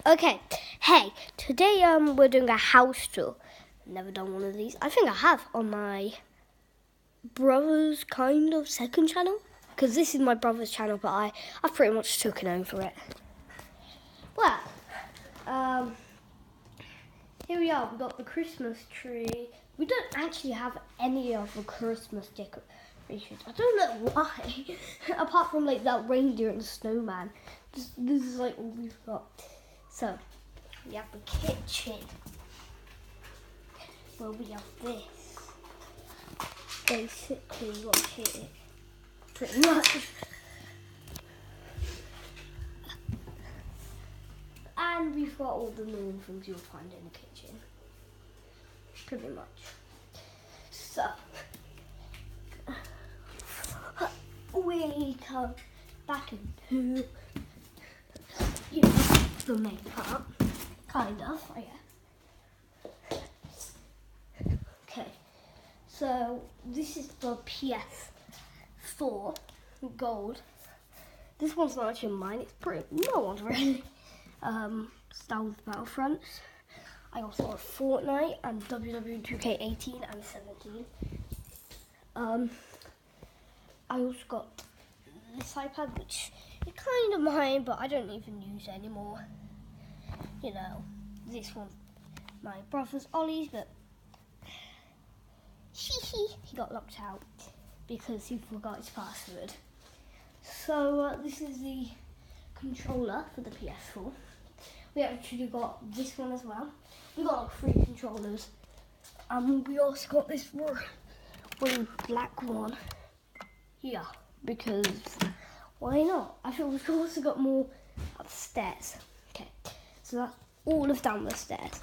Okay, hey, today we're doing a house tour. Never done one of these. I think I have on my brother's kind of second channel, because this is my brother's channel, but I've pretty much taken over it. Well, here we are. We've got the Christmas tree. We don't actually have any of the Christmas decorations. I don't know why, apart from like that reindeer and the snowman. This is like all we've got. So, we have the kitchen, where we have this. Basically what here, pretty much. And we've got all the normal things you'll find in the kitchen. Pretty much. So, we come back into the main part. Kind of, yeah. Okay, so this is the PS4 Gold. This one's not actually mine, it's pretty, no one's really. Star Wars Battlefronts. I also got Fortnite and WWE 2K18 and 17. I also got this iPad, which is kind of mine, but I don't even use it anymore. You know, this one's my brother's Ollie's, but he got locked out because he forgot his password. So this is the controller for the PS4. We actually got this one as well. We got like 3 controllers. We also got this really black one here because why not? I think we've also got more upstairs. Okay, so that's all of down the stairs.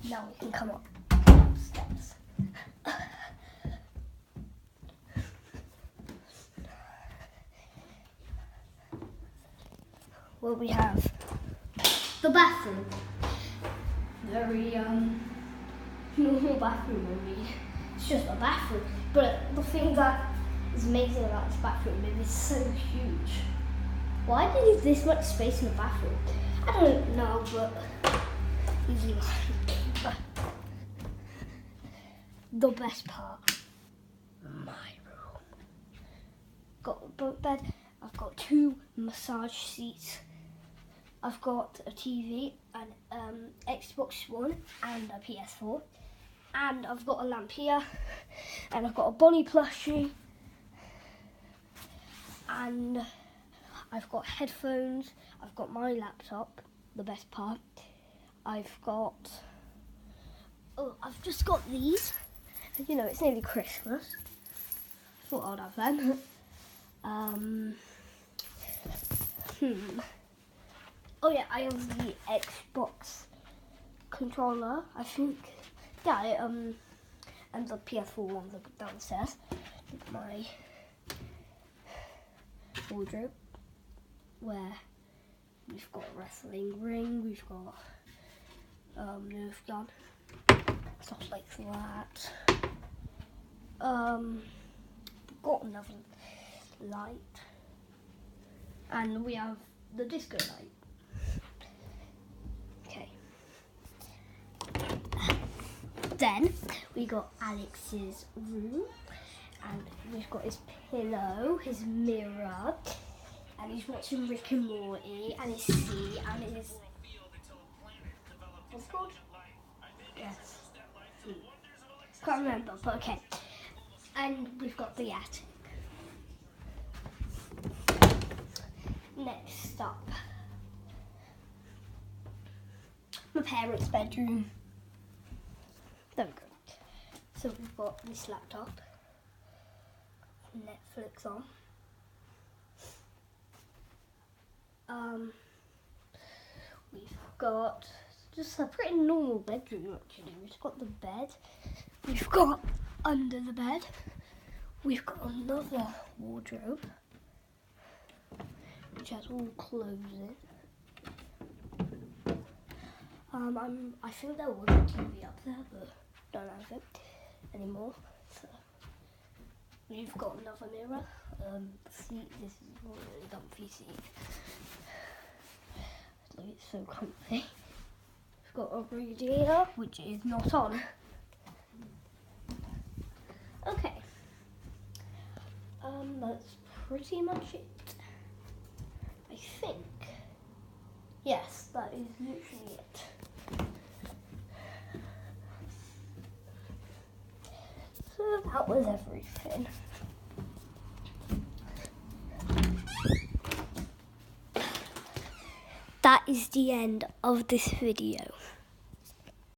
Now we can come up upstairs. Well, we have the bathroom. Very normal bathroom, really. It's just a bathroom. But the thing that is amazing about this bathroom is it's so huge. Why do you need this much space in the bathroom? I don't know, but easy. The best part, my room. Got a bunk bed. I've got 2 massage seats. I've got a TV, an Xbox One and a PS4. And I've got a lamp here. And I've got a Bonnie plushie. And I've got headphones. I've got my laptop, the best part. I've just got these. You know, it's nearly Christmas. Thought I'd have them. Oh yeah, I have the Xbox controller, I think. Yeah, and the PS4 ones are downstairs. My wardrobe, where we've got a wrestling ring, we've got Nerf gun, stuff like that. Got another light, and we have the disco light. Okay. Then we got Alex's room, and we've got his pillow, his mirror, and he's watching Rick and Morty, and his sea, and his what's it called? Yes. Can't remember, but okay. And we've got the attic. Next up, my parents' bedroom. There we go. So we've got this laptop, Netflix on. We've got just a pretty normal bedroom actually. We've got the bed. We've got under the bed. We've got another wardrobe, which has all clothes in. I think there was a TV up there, but don't have it anymore. So we've got another mirror. Seat. This is a really comfy seat. so it's so comfy. It's got a radiator, which is not on. Okay. That's pretty much it. I think. Yes, that is literally it. So that was everything. That is the end of this video.